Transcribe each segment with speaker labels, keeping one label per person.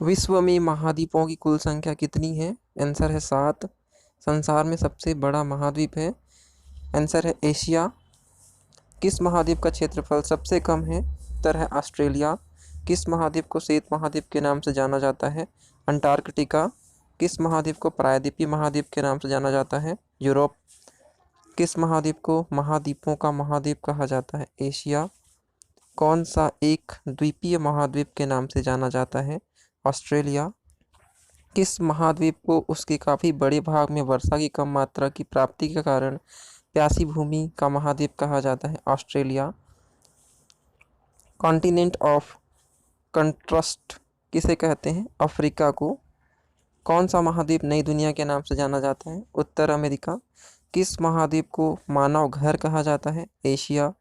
Speaker 1: विश्व में महाद्वीपों की कुल संख्या कितनी है? आंसर है 7। संसार में सबसे बड़ा महाद्वीप है, आंसर है एशिया। किस महाद्वीप का क्षेत्रफल सबसे कम है? उत्तर है ऑस्ट्रेलिया। किस महाद्वीप को श्वेत महाद्वीप के नाम से जाना जाता है? अंटार्कटिका। किस महाद्वीप को प्रायद्वीपीय महाद्वीप के नाम से जाना जाता है? यूरोप। किस महाद्वीप को महाद्वीपों का महाद्वीप कहा जाता है? एशिया। कौन सा एक द्वीपीय महाद्वीप के नाम से जाना जाता है? ऑस्ट्रेलिया। किस महाद्वीप को उसके काफ़ी बड़े भाग में वर्षा की कम मात्रा की प्राप्ति के कारण प्यासी भूमि का महाद्वीप कहा जाता है? ऑस्ट्रेलिया। कॉन्टिनेंट ऑफ कंट्रास्ट किसे कहते हैं? अफ्रीका को। कौन सा महाद्वीप नई दुनिया के नाम से जाना जाता है? उत्तर अमेरिका। किस महाद्वीप को मानव घर कहा जाता है? एशिया।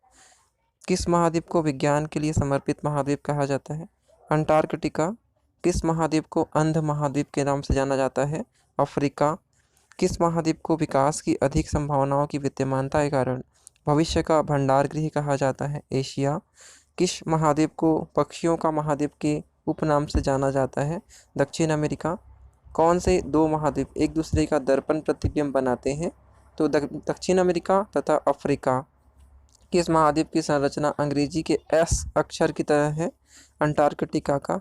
Speaker 1: किस महाद्वीप को विज्ञान के लिए समर्पित महाद्वीप कहा जाता है? अंटार्कटिका। किस महाद्वीप को अंध महाद्वीप के नाम से जाना जाता है? अफ्रीका। किस महाद्वीप को विकास की अधिक संभावनाओं की विद्यमानता के कारण भविष्य का भंडार गृह कहा जाता है? एशिया। किस महाद्वीप को पक्षियों का महाद्वीप के उपनाम से जाना जाता है? दक्षिण अमेरिका। कौन से दो महाद्वीप एक दूसरे का दर्पण प्रतिबिंब बनाते हैं? तो दक्षिण अमेरिका तथा अफ्रीका। किस महाद्वीप की संरचना अंग्रेजी के एस अक्षर की तरह है? अंटार्कटिका का।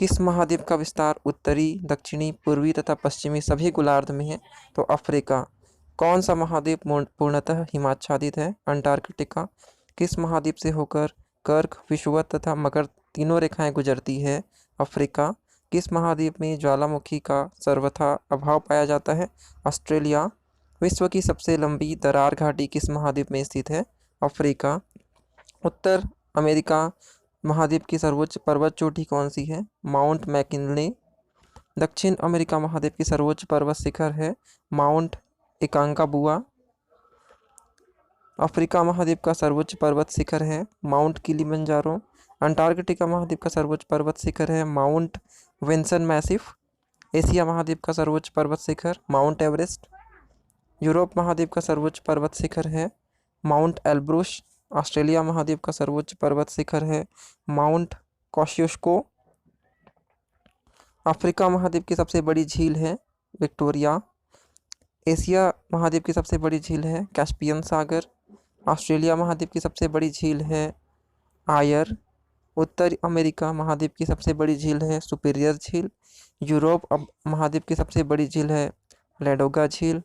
Speaker 1: किस महाद्वीप का विस्तार उत्तरी, दक्षिणी, पूर्वी तथा पश्चिमी सभी गोलार्ध में है? तो अफ्रीका। कौन सा महाद्वीप पूर्णतः हिमाच्छादित है? अंटार्कटिका। किस महाद्वीप से होकर कर्क, विषुवत तथा मकर तीनों रेखाएं गुजरती है? अफ्रीका। किस महाद्वीप में ज्वालामुखी का सर्वथा अभाव पाया जाता है? ऑस्ट्रेलिया। विश्व की सबसे लंबी दरार घाटी किस महाद्वीप में स्थित है? अफ्रीका। उत्तर अमेरिका महाद्वीप की सर्वोच्च पर्वत चोटी कौन सी है? Mount McKinley. दक्षिण अमेरिका महाद्वीप की सर्वोच्च पर्वत शिखर है माउंट एकांकाबुआ। अफ्रीका महाद्वीप का सर्वोच्च पर्वत शिखर है माउंट किलिमंजारो। अंटार्कटिका महाद्वीप का सर्वोच्च पर्वत शिखर है माउंट विंसन मैसिफ। एशिया महाद्वीप का सर्वोच्च पर्वत शिखर माउंट एवरेस्ट। यूरोप महाद्वीप का सर्वोच्च पर्वत शिखर है माउंट एल्ब्रुस। ऑस्ट्रेलिया महाद्वीप का सर्वोच्च पर्वत शिखर है माउंट कॉशुस्को। अफ्रीका महाद्वीप की सबसे बड़ी झील है विक्टोरिया। एशिया महाद्वीप की सबसे बड़ी झील है कैस्पियन सागर। ऑस्ट्रेलिया महाद्वीप की सबसे बड़ी झील है आयर। उत्तर अमेरिका महाद्वीप की सबसे बड़ी झील है सुपीरियर झील। यूरोप महाद्वीप की सबसे बड़ी झील है लेडोगा झील।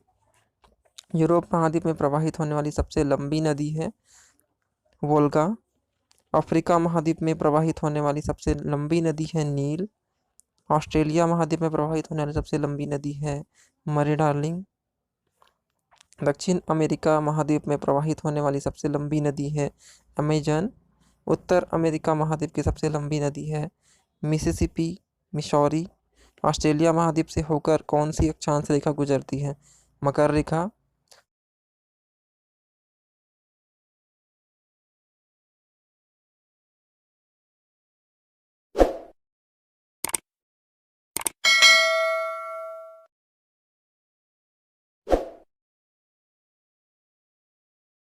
Speaker 1: यूरोप महाद्वीप में प्रवाहित होने वाली सबसे लंबी नदी है वोल्गा। अफ्रीका महाद्वीप में प्रवाहित होने वाली सबसे लंबी नदी है नील। ऑस्ट्रेलिया महाद्वीप में प्रवाहित होने वाली सबसे लंबी नदी है मरे डार्लिंग। दक्षिण अमेरिका महाद्वीप में प्रवाहित होने वाली सबसे लंबी नदी है अमेजन। उत्तर अमेरिका महाद्वीप की सबसे लंबी नदी है मिसिसिपी मिसौरी। ऑस्ट्रेलिया महाद्वीप से होकर कौन सी अक्षांश रेखा गुजरती है? मकर रेखा।